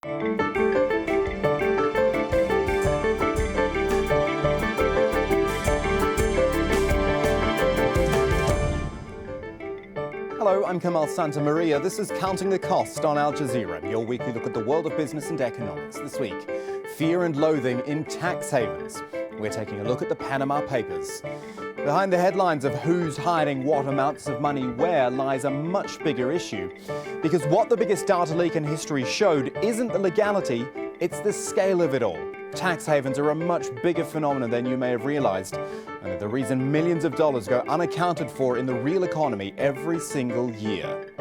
Hello, I'm Kamal Santamaria. This is Counting the Cost on Al Jazeera, your weekly look at the world of business and economics. This week, fear and loathing in tax havens. We're taking a look at the Panama Papers. Behind the headlines of who's hiding what amounts of money where lies a much bigger issue. Because what the biggest data leak in history showed isn't the legality, it's the scale of it all. Tax havens are a much bigger phenomenon than you may have realized, and they're the reason millions of dollars go unaccounted for in the real economy every single year.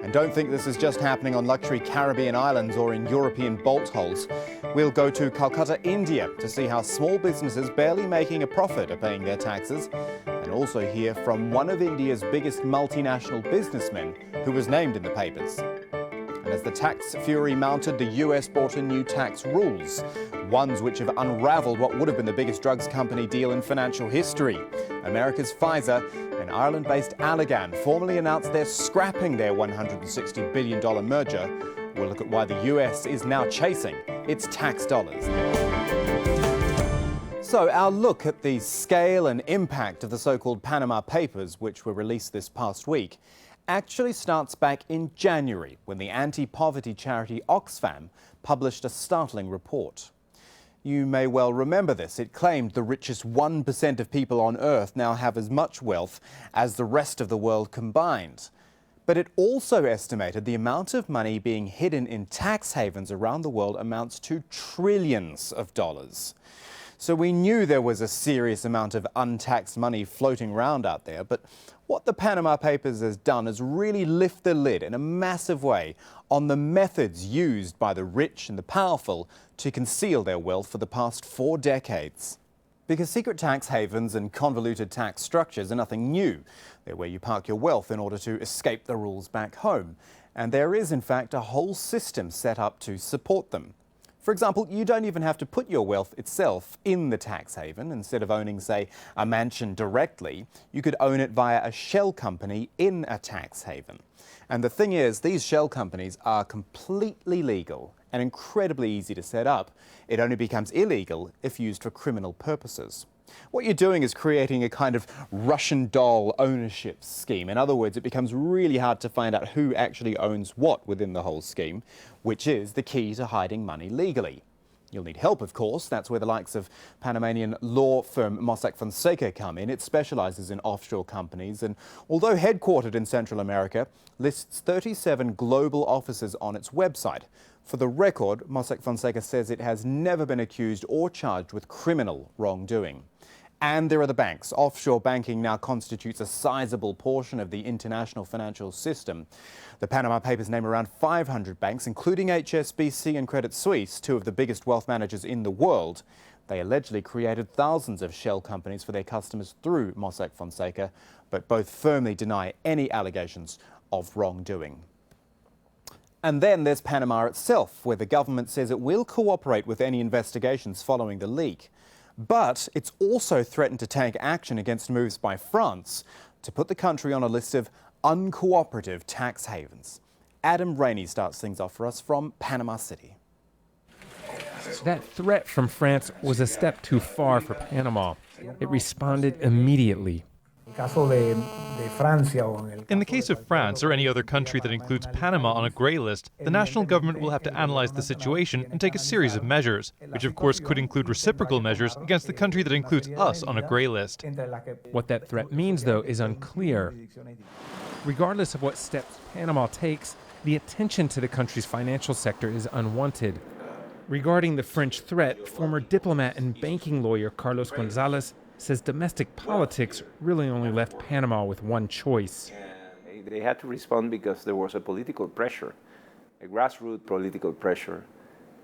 And don't think this is just happening on luxury Caribbean islands or in European bolt holes. We'll go to Calcutta, India to see how small businesses barely making a profit are paying their taxes, and also hear from one of India's biggest multinational businessmen who was named in the papers. And as the tax fury mounted, the US brought in new tax rules, ones which have unraveled what would have been the biggest drugs company deal in financial history. America's Pfizer and Ireland-based Allergan formally announced they're scrapping their $160 billion merger. We'll look at why the US is now chasing its tax dollars. So our look at the scale and impact of the so-called Panama Papers, which were released this past week, actually starts back in January when the anti-poverty charity Oxfam published a startling report. You may well remember this. It claimed the richest 1% of people on Earth now have as much wealth as the rest of the world combined. But it also estimated the amount of money being hidden in tax havens around the world amounts to trillions of dollars. So we knew there was a serious amount of untaxed money floating around out there, but what the Panama Papers has done is really lift the lid in a massive way on the methods used by the rich and the powerful to conceal their wealth for the past 4 decades. Because secret tax havens and convoluted tax structures are nothing new. They're where you park your wealth in order to escape the rules back home. And there is, in fact, a whole system set up to support them. For example, you don't even have to put your wealth itself in the tax haven. Instead of owning, say, a mansion directly, you could own it via a shell company in a tax haven. And the thing is, these shell companies are completely legal and incredibly easy to set up. It only becomes illegal if used for criminal purposes. What you're doing is creating a kind of Russian doll ownership scheme. In other words, it becomes really hard to find out who actually owns what within the whole scheme, which is the key to hiding money legally. You'll need help, of course. That's where the likes of Panamanian law firm Mossack Fonseca come in. It specializes in offshore companies and, although headquartered in Central America, lists 37 global offices on its website. For the record, Mossack Fonseca says it has never been accused or charged with criminal wrongdoing. And there are the banks. Offshore banking now constitutes a sizable portion of the international financial system. The Panama Papers name around 500 banks, including HSBC and Credit Suisse, two of the biggest wealth managers in the world. They allegedly created thousands of shell companies for their customers through Mossack Fonseca, but both firmly deny any allegations of wrongdoing. And then there's Panama itself, where the government says it will cooperate with any investigations following the leak. But it's also threatened to take action against moves by France to put the country on a list of uncooperative tax havens. Adam Rainey starts things off for us from Panama City. That threat from France was a step too far for Panama. It responded immediately. In the case of France or any other country that includes Panama on a grey list, the national government will have to analyze the situation and take a series of measures, which of course could include reciprocal measures against the country that includes us on a grey list. What that threat means, though, is unclear. Regardless of what steps Panama takes, the attention to the country's financial sector is unwanted. Regarding the French threat, former diplomat and banking lawyer Carlos Gonzalez says domestic politics really only left Panama with one choice. They had to respond because there was a political pressure, a grassroots political pressure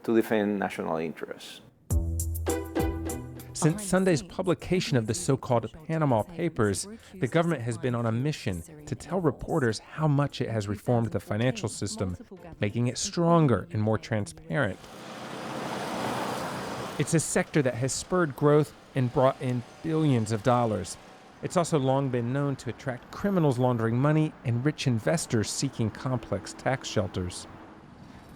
to defend national interests. Since Sunday's publication of the so-called Panama Papers, the government has been on a mission to tell reporters how much it has reformed the financial system, making it stronger and more transparent. It's a sector that has spurred growth and brought in billions of dollars. It's also long been known to attract criminals laundering money and rich investors seeking complex tax shelters.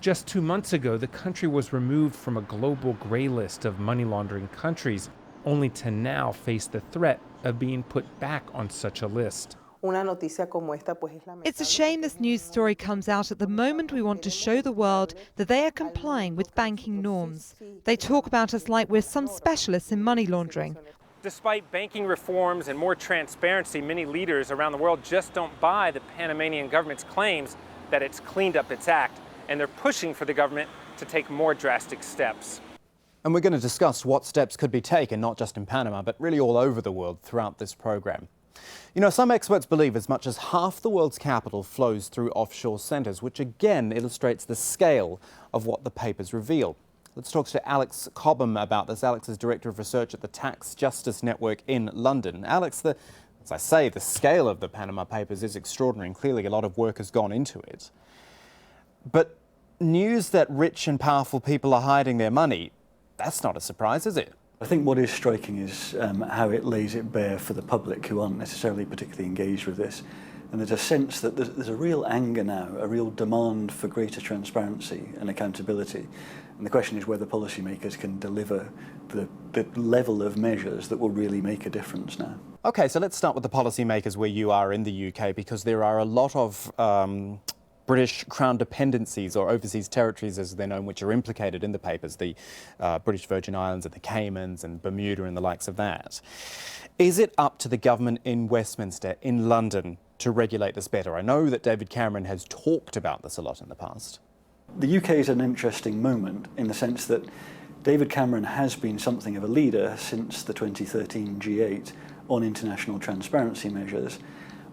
Just 2 months ago, the country was removed from a global gray list of money laundering countries, only to now face the threat of being put back on such a list. It's a shame this news story comes out at the moment we want to show the world that they are complying with banking norms. They talk about us like we're some specialists in money laundering. Despite banking reforms and more transparency, many leaders around the world just don't buy the Panamanian government's claims that it's cleaned up its act, and they're pushing for the government to take more drastic steps. And we're going to discuss what steps could be taken, not just in Panama, but really all over the world throughout this program. You know, some experts believe as much as half the world's capital flows through offshore centres, which again illustrates the scale of what the papers reveal. Let's talk to Alex Cobham about this. Alex is Director of Research at the Tax Justice Network in London. Alex, as I say, the scale of the Panama Papers is extraordinary, and clearly a lot of work has gone into it. But news that rich and powerful people are hiding their money, that's not a surprise, is it? I think what is striking is how it lays it bare for the public who aren't necessarily particularly engaged with this. And there's a sense that there's a real anger now, a real demand for greater transparency and accountability. And the question is whether policymakers can deliver the level of measures that will really make a difference now. OK, so let's start with the policymakers where you are in the UK, because there are a lot of British Crown dependencies, or overseas territories as they're known, which are implicated in the papers, the British Virgin Islands and the Caymans and Bermuda and the likes of that. Is it up to the government in Westminster, in London, to regulate this better? I know that David Cameron has talked about this a lot in the past. The UK is an interesting moment in the sense that David Cameron has been something of a leader since the 2013 G8 on international transparency measures.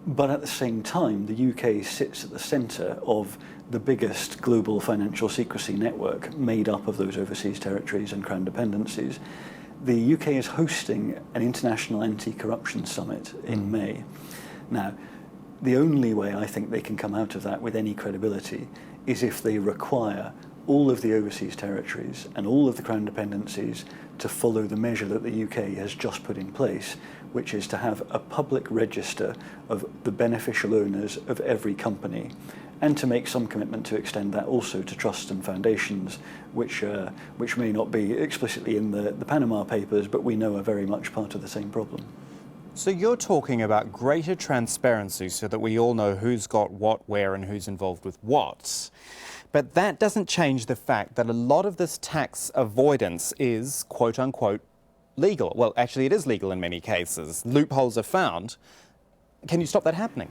But at the same time, the UK sits at the centre of the biggest global financial secrecy network made up of those overseas territories and crown dependencies. The UK is hosting an international anti-corruption summit in May. Now, the only way I think they can come out of that with any credibility is if they require all of the overseas territories and all of the crown dependencies to follow the measure that the UK has just put in place, which is to have a public register of the beneficial owners of every company, and to make some commitment to extend that also to trusts and foundations, which may not be explicitly in the Panama Papers, but we know are very much part of the same problem. So you're talking about greater transparency so that we all know who's got what, where, and who's involved with what. But that doesn't change the fact that a lot of this tax avoidance is, quote unquote, legal. Well, actually, it is legal in many cases. Loopholes are found. Can you stop that happening?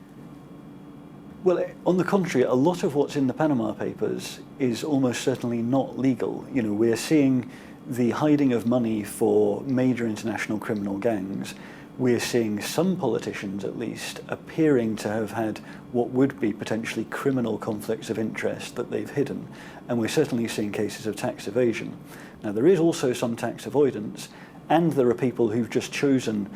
Well, on the contrary, a lot of what's in the Panama Papers is almost certainly not legal. You know, we're seeing the hiding of money for major international criminal gangs. We're seeing some politicians, at least, appearing to have had what would be potentially criminal conflicts of interest that they've hidden. And we're certainly seeing cases of tax evasion. Now, there is also some tax avoidance, and there are people who've just chosen,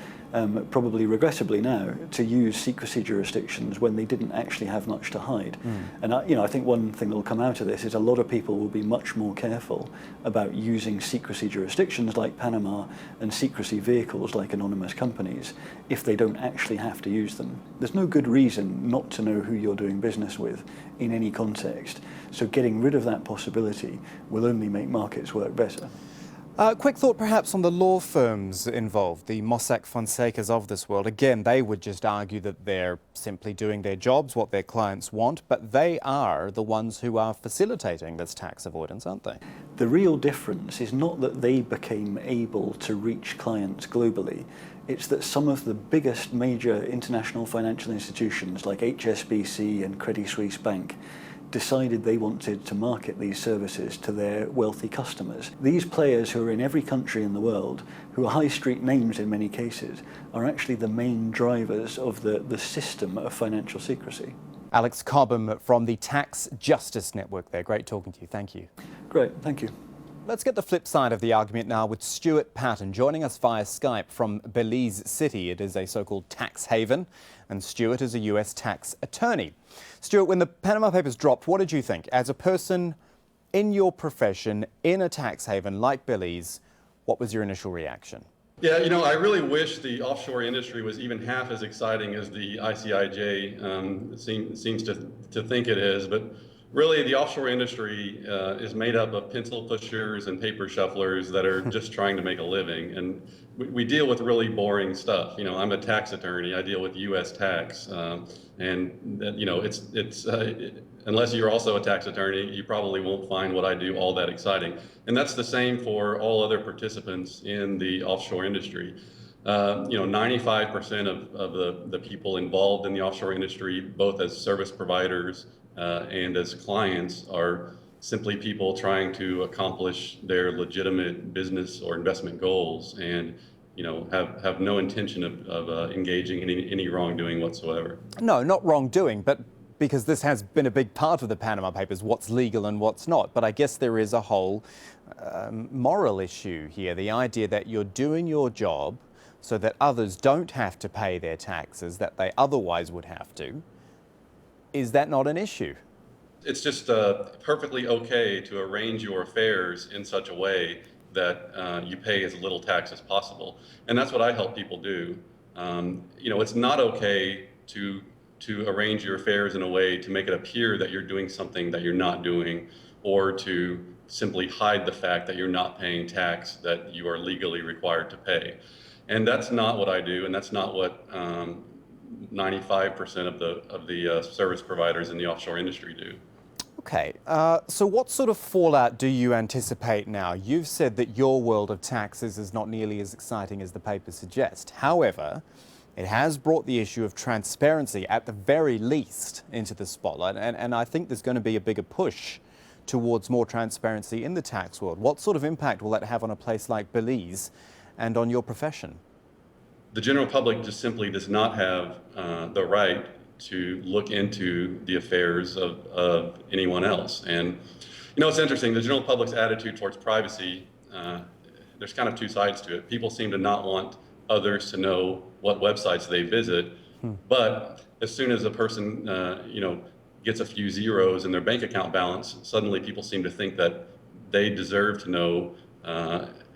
probably regrettably now, to use secrecy jurisdictions when they didn't actually have much to hide. And I think one thing that will come out of this is a lot of people will be much more careful about using secrecy jurisdictions like Panama and secrecy vehicles like anonymous companies if they don't actually have to use them. There's no good reason not to know who you're doing business with in any context. So getting rid of that possibility will only make markets work better. Quick thought perhaps on the law firms involved, the Mossack Fonsecas of this world. Again, they would just argue that they're simply doing their jobs, what their clients want, but they are the ones who are facilitating this tax avoidance, aren't they? The real difference is not that they became able to reach clients globally. It's that some of the biggest major international financial institutions like HSBC and Credit Suisse Bank decided they wanted to market these services to their wealthy customers. These players who are in every country in the world, who are high street names in many cases, are actually the main drivers of the system of financial secrecy. Alex Cobham from the Tax Justice Network there. Great talking to you. Thank you. Great, thank you. Let's get the flip side of the argument now with Stuart Patton joining us via Skype from Belize City. It is a so-called tax haven, and Stuart is a US tax attorney. Stuart, when the Panama Papers dropped, what did you think? As a person in your profession, in a tax haven like Belize, what was your initial reaction? Yeah, you know, I really wish the offshore industry was even half as exciting as the ICIJ seems to think it is. But Really, the offshore industry is made up of pencil pushers and paper shufflers that are just trying to make a living. And we deal with really boring stuff. You know, I'm a tax attorney. I deal with U.S. tax. Unless you're also a tax attorney, you probably won't find what I do all that exciting. And that's the same for all other participants in the offshore industry. 95% of the people involved in the offshore industry, both as service providers and as clients, are simply people trying to accomplish their legitimate business or investment goals, and have no intention of engaging in any wrongdoing whatsoever. No, not wrongdoing, but because this has been a big part of the Panama Papers, what's legal and what's not. But I guess there is a whole moral issue here, the idea that you're doing your job so that others don't have to pay their taxes that they otherwise would have to. Is that not an issue? It's just perfectly okay to arrange your affairs in such a way that you pay as little tax as possible. And that's what I help people do. It's not okay to arrange your affairs in a way to make it appear that you're doing something that you're not doing, or to simply hide the fact that you're not paying tax that you are legally required to pay. And that's not what I do, and that's not what 95% of the service providers in the offshore industry do. Okay, so what sort of fallout do you anticipate now? You've said that your world of taxes is not nearly as exciting as the papers suggest. However, it has brought the issue of transparency, at the very least, into the spotlight, and I think there's going to be a bigger push towards more transparency in the tax world. What sort of impact will that have on a place like Belize and on your profession? The general public just simply does not have the right to look into the affairs of anyone else. And it's interesting, the general public's attitude towards privacy, there's kind of two sides to it. People seem to not want others to know what websites they visit, but as soon as a person gets a few zeros in their bank account balance, suddenly people seem to think that they deserve to know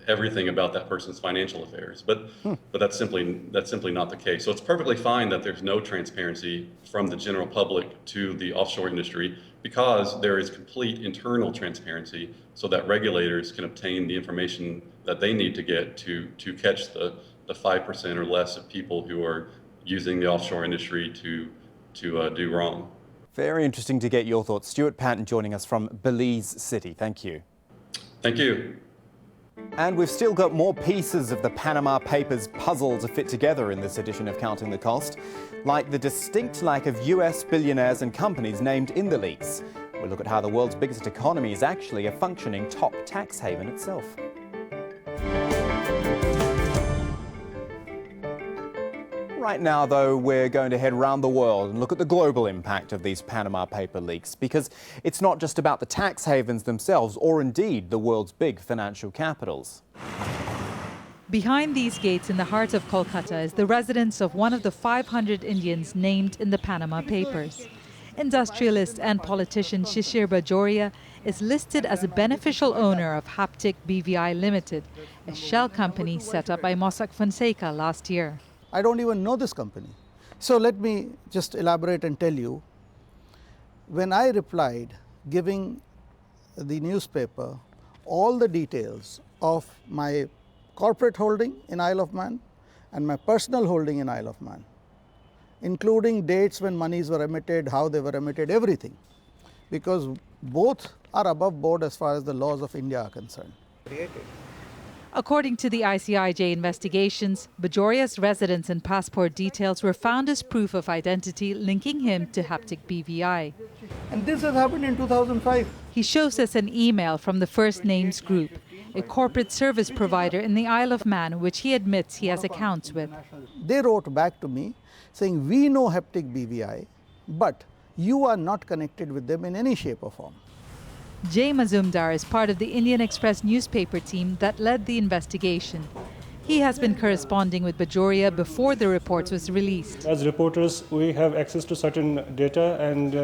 everything about that person's financial affairs, but that's simply not the case. So it's perfectly fine that there's no transparency from the general public to the offshore industry, because there is complete internal transparency, so that regulators can obtain the information that they need to get to catch the 5% or less of people who are using the offshore industry to do wrong. Very interesting to get your thoughts. Stuart Patton joining us from Belize City. Thank you. Thank you. And we've still got more pieces of the Panama Papers puzzle to fit together in this edition of Counting the Cost, like the distinct lack of US billionaires and companies named in the leaks. We'll look at how the world's biggest economy is actually a functioning top tax haven itself. Right now, though, we're going to head around the world and look at the global impact of these Panama Paper leaks, because it's not just about the tax havens themselves, or indeed the world's big financial capitals. Behind these gates in the heart of Kolkata is the residence of one of the 500 Indians named in the Panama Papers. Industrialist and politician Shishir Bajoria is listed as a beneficial owner of Haptic BVI Limited, a shell company set up by Mossack Fonseca last year. I don't even know this company. So let me just elaborate and tell you. When I replied, giving the newspaper all the details of my corporate holding in Isle of Man and my personal holding in Isle of Man, including dates when monies were emitted, how they were emitted, everything, because both are above board as far as the laws of India are concerned. According to the ICIJ investigations, Bajoria's residence and passport details were found as proof of identity linking him to Haptic BVI. And this has happened in 2005. He shows us an email from the First Names Group, a corporate service provider in the Isle of Man, which he admits he has accounts with. They wrote back to me saying, we know Haptic BVI, but you are not connected with them in any shape or form. Jay Mazumdar is part of the Indian Express newspaper team that led the investigation. He has been corresponding with Bajoria before the reports was released. As reporters, we have access to certain data, and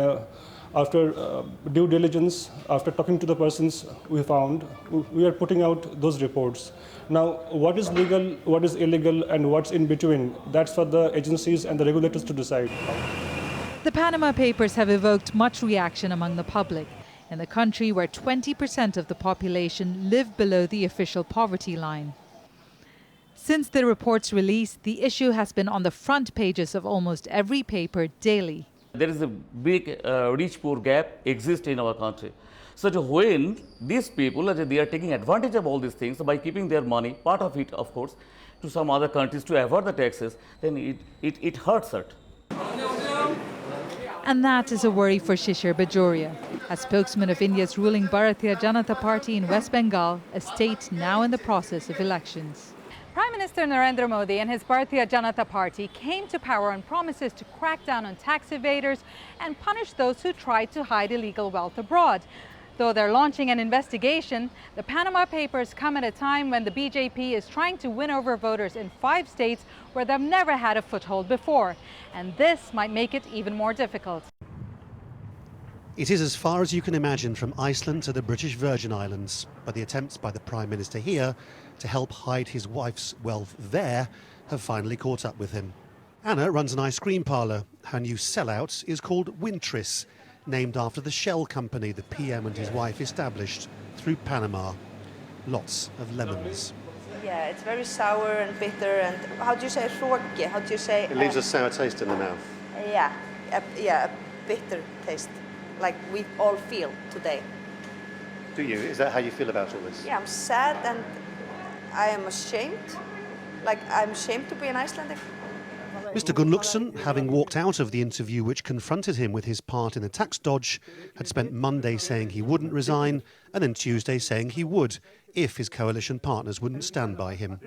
after due diligence, after talking to the persons we found, we are putting out those reports. Now, what is legal, what is illegal, and what's in between, that's for the agencies and the regulators to decide. The Panama Papers have evoked much reaction among the public in the country where 20% of the population live below the official poverty line. Since the report's release, the issue has been on the front pages of almost every paper daily. There is a big rich-poor gap exists in our country. So when these people, they are taking advantage of all these things by keeping their money, part of it, of course, to some other countries to avoid the taxes, then it hurts it. And that is a worry for Shishir Bajoria, a spokesman of India's ruling Bharatiya Janata Party in West Bengal, a state now in the process of elections. Prime Minister Narendra Modi and his Bharatiya Janata Party came to power on promises to crack down on tax evaders and punish those who tried to hide illegal wealth abroad. Though they're launching an investigation, the Panama Papers come at a time when the BJP is trying to win over voters in 5 states where they've never had a foothold before. And this might make it even more difficult. It is as far as you can imagine from Iceland to the British Virgin Islands, but the attempts by the Prime Minister here to help hide his wife's wealth there have finally caught up with him. Anna runs an ice cream parlour. Her new sellout is called Wintris, named after the shell company the PM and his wife established through Panama. Lots of lemons. Yeah, it's very sour and bitter, and how do you say tråkig? How do you say? It leaves a sour taste in the mouth. Yeah, a bitter taste, like we all feel today. Do you? Is that how you feel about all this? Yeah, I'm sad and I am ashamed. Like, I'm ashamed to be an Icelandic. Mr. Gunnlaugsson, having walked out of the interview which confronted him with his part in the tax dodge, had spent Monday saying he wouldn't resign and then Tuesday saying he would if his coalition partners wouldn't stand by him.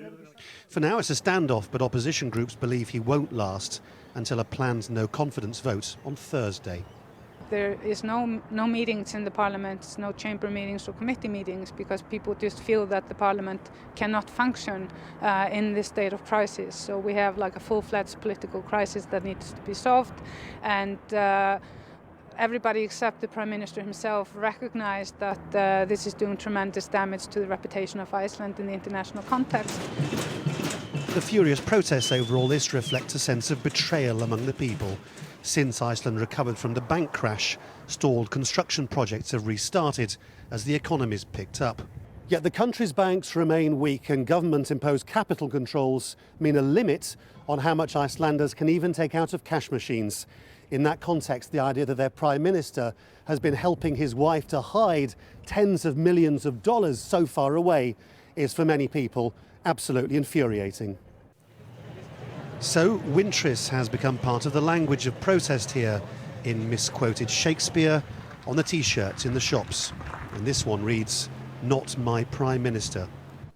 For now it's a standoff, but opposition groups believe he won't last until a planned no-confidence vote on Thursday. There is no meetings in the parliament, no chamber meetings or committee meetings, because people just feel that the parliament cannot function in this state of crisis. So we have like a full-fledged political crisis that needs to be solved, and everybody except the Prime Minister himself recognized that this is doing tremendous damage to the reputation of Iceland in the international context. The furious protests over all this reflect a sense of betrayal among the people. Since Iceland recovered from the bank crash, stalled construction projects have restarted as the economy's picked up. Yet the country's banks remain weak, and government-imposed capital controls mean a limit on how much Icelanders can even take out of cash machines. In that context, the idea that their Prime Minister has been helping his wife to hide tens of millions of dollars so far away is, for many people, absolutely infuriating. So Wintris has become part of the language of protest here, in misquoted Shakespeare, on the T-shirts in the shops. And this one reads, "Not my Prime Minister."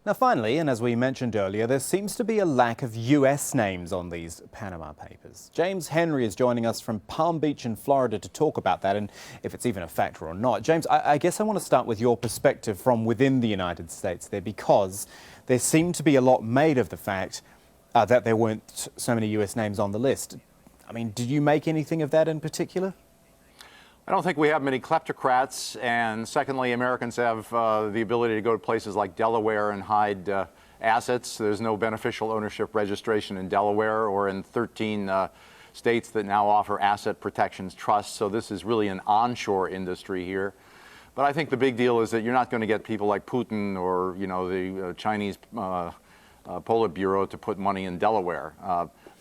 Now finally, and as we mentioned earlier, there seems to be a lack of US names on these Panama Papers. James Henry is joining us from Palm Beach in Florida to talk about that and if it's even a factor or not. James, I guess I want to start with your perspective from within the United States there, because there seemed to be a lot made of the fact that there weren't so many US names on the list. I mean, did you make anything of that in particular? I don't think we have many kleptocrats, and secondly, Americans have the ability to go to places like Delaware and hide assets. There's no beneficial ownership registration in Delaware or in 13 states that now offer asset protections trusts, so this is really an onshore industry here. But I think the big deal is that you're not going to get people like Putin or, you know, the Chinese Politburo to put money in Delaware.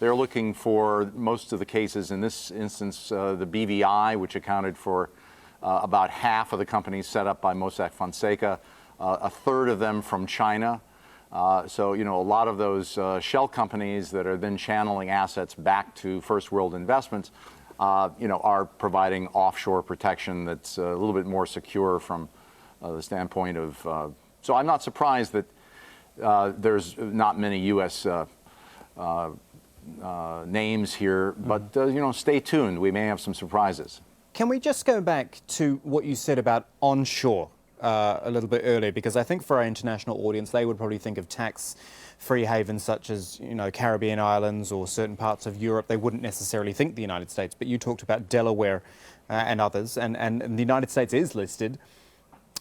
They're looking for most of the cases, in this instance, the BVI, which accounted for about half of the companies set up by Mossack Fonseca, a third of them from China. So, you know, a lot of those shell companies that are then channeling assets back to first world investments, you know, are providing offshore protection that's a little bit more secure from the standpoint of, so I'm not surprised that there's not many U.S. Names here, but you know, stay tuned. We may have some surprises. Can we just go back to what you said about onshore a little bit earlier? Because I think for our international audience, they would probably think of tax-free havens such as, you know, Caribbean islands or certain parts of Europe. They wouldn't necessarily think the United States, but you talked about Delaware and others, and the United States is listed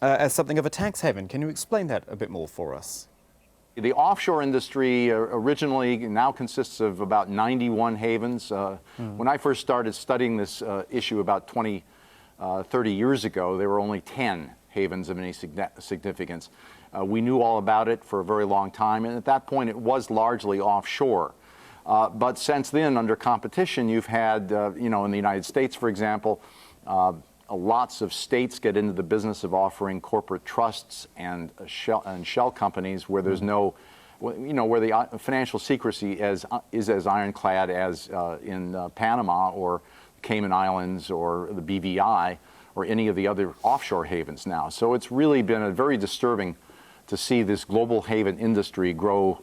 as something of a tax haven. Can you explain that a bit more for us? The offshore industry originally now consists of about 91 havens. When I first started studying this issue about 30 years ago, there were only 10 havens of any significance. We knew all about it for a very long time, and at that point it was largely offshore. But since then, under competition, you've had, in the United States, for example, lots of states get into the business of offering corporate trusts and shell companies where there's no, where the financial secrecy is as ironclad as in Panama or Cayman Islands or the BVI or any of the other offshore havens now. So it's really been very disturbing to see this global haven industry grow,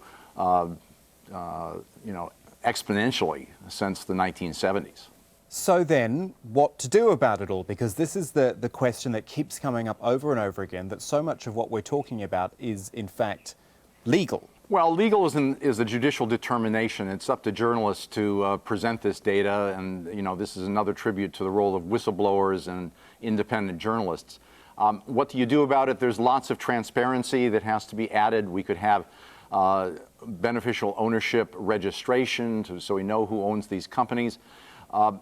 exponentially since the 1970s. So then, what to do about it all? Because this is the question that keeps coming up over and over again, that so much of what we're talking about is, in fact, legal. Well, legal is a judicial determination. It's up to journalists to present this data, and this is another tribute to the role of whistleblowers and independent journalists. What do you do about it? There's lots of transparency that has to be added. We could have beneficial ownership registration so we know who owns these companies.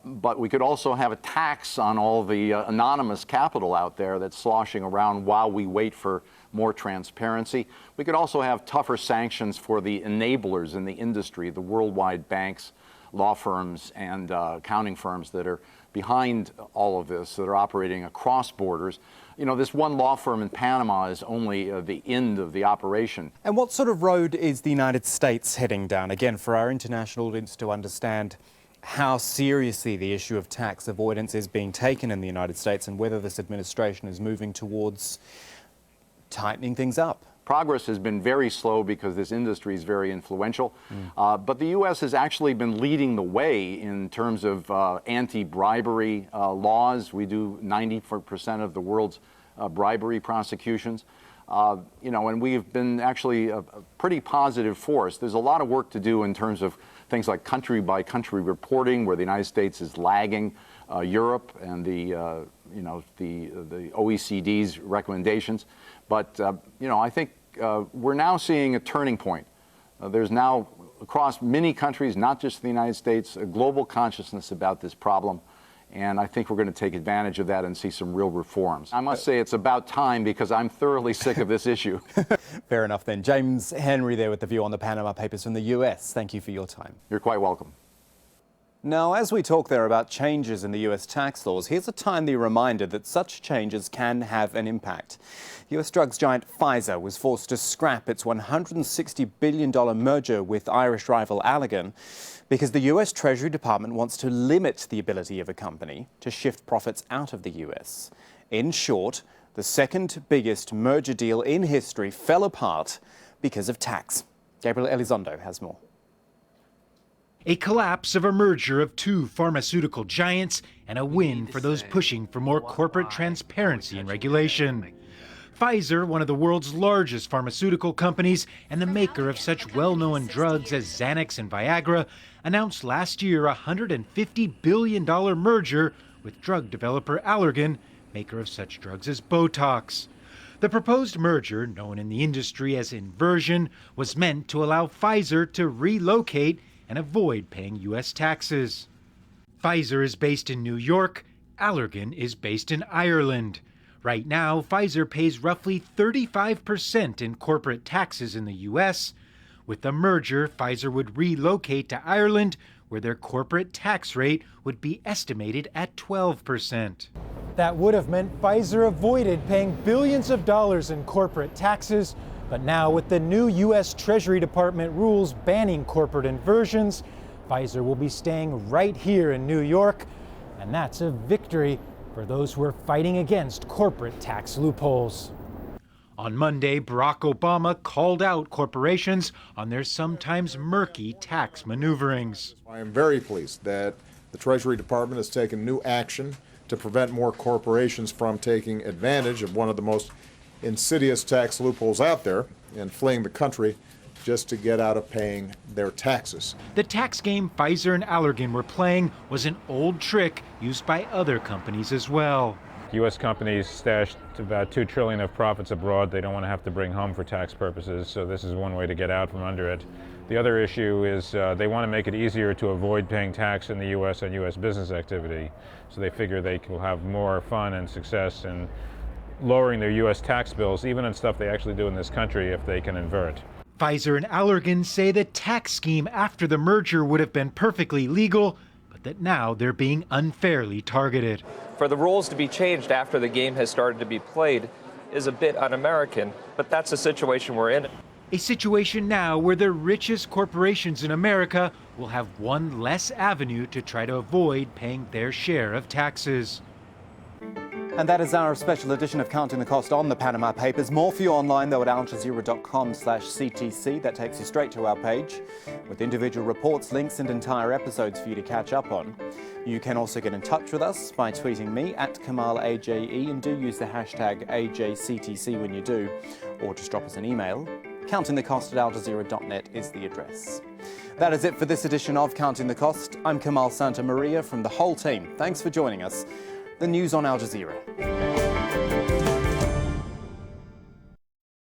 But we could also have a tax on all the anonymous capital out there that's sloshing around while we wait for more transparency. We could also have tougher sanctions for the enablers in the industry, the worldwide banks, law firms, and accounting firms that are behind all of this, that are operating across borders. This one law firm in Panama is only the end of the operation. And what sort of road is the United States heading down? Again, for our international audience to understand how seriously the issue of tax avoidance is being taken in the United States and whether this administration is moving towards tightening things up. Progress has been very slow because this industry is very influential. But the U.S. has actually been leading the way in terms of anti-bribery laws. We do 90% of the world's bribery prosecutions. And we've been actually a pretty positive force. There's a lot of work to do in terms of things like country-by-country reporting, where the United States is lagging Europe and the OECD's recommendations. But I think we're now seeing a turning point. There's now, across many countries, not just the United States, a global consciousness about this problem. And I think we're going to take advantage of that and see some real reforms. I must say it's about time because I'm thoroughly sick of this issue. Fair enough then. James Henry there with the view on the Panama Papers from the US. Thank you for your time. You're quite welcome. Now, as we talk there about changes in the US tax laws, here's a timely reminder that such changes can have an impact. US drugs giant Pfizer was forced to scrap its $160 billion merger with Irish rival Allergan because the US Treasury Department wants to limit the ability of a company to shift profits out of the US. In short, the second biggest merger deal in history fell apart because of tax. Gabriel Elizondo has more. A collapse of a merger of two pharmaceutical giants and a win for those pushing for more corporate transparency and regulation. Pfizer, one of the world's largest pharmaceutical companies and the maker of such well-known drugs as Xanax and Viagra, announced last year a $150 billion merger with drug developer Allergan, maker of such drugs as Botox. The proposed merger, known in the industry as inversion, was meant to allow Pfizer to relocate and avoid paying U.S. taxes. Pfizer is based in New York. Allergan is based in Ireland. Right now, Pfizer pays roughly 35% in corporate taxes in the U.S. With the merger, Pfizer would relocate to Ireland, where their corporate tax rate would be estimated at 12%. That would have meant Pfizer avoided paying billions of dollars in corporate taxes. But now, with the new U.S. Treasury Department rules banning corporate inversions, Pfizer will be staying right here in New York. And that's a victory for those who are fighting against corporate tax loopholes. On Monday, Barack Obama called out corporations on their sometimes murky tax maneuverings. I am very pleased that the Treasury Department has taken new action to prevent more corporations from taking advantage of one of the most insidious tax loopholes out there and fleeing the country just to get out of paying their taxes. The tax game Pfizer and Allergan were playing was an old trick used by other companies as well. U.S. companies stashed about $2 trillion of profits abroad they don't want to have to bring home for tax purposes, so this is one way to get out from under it. The other issue is they want to make it easier to avoid paying tax in the U.S. on U.S. business activity, so they figure they will have more fun and success in lowering their U.S. tax bills, even on stuff they actually do in this country, if they can invert. Pfizer and Allergan say the tax scheme after the merger would have been perfectly legal, but that now they're being unfairly targeted. For the rules to be changed after the game has started to be played is a bit un-American, but that's the situation we're in. A situation now where the richest corporations in America will have one less avenue to try to avoid paying their share of taxes. And that is our special edition of Counting the Cost on the Panama Papers. More for you online, though, at aljazeera.com/CTC. That takes you straight to our page with individual reports, links and entire episodes for you to catch up on. You can also get in touch with us by tweeting me at KamalAJE, and do use the hashtag AJCTC when you do, or just drop us an email. CountingTheCost@aljazeera.net is the address. That is it for this edition of Counting the Cost. I'm Kamal Santamaria from the whole team. Thanks for joining us. The news on Al Jazeera.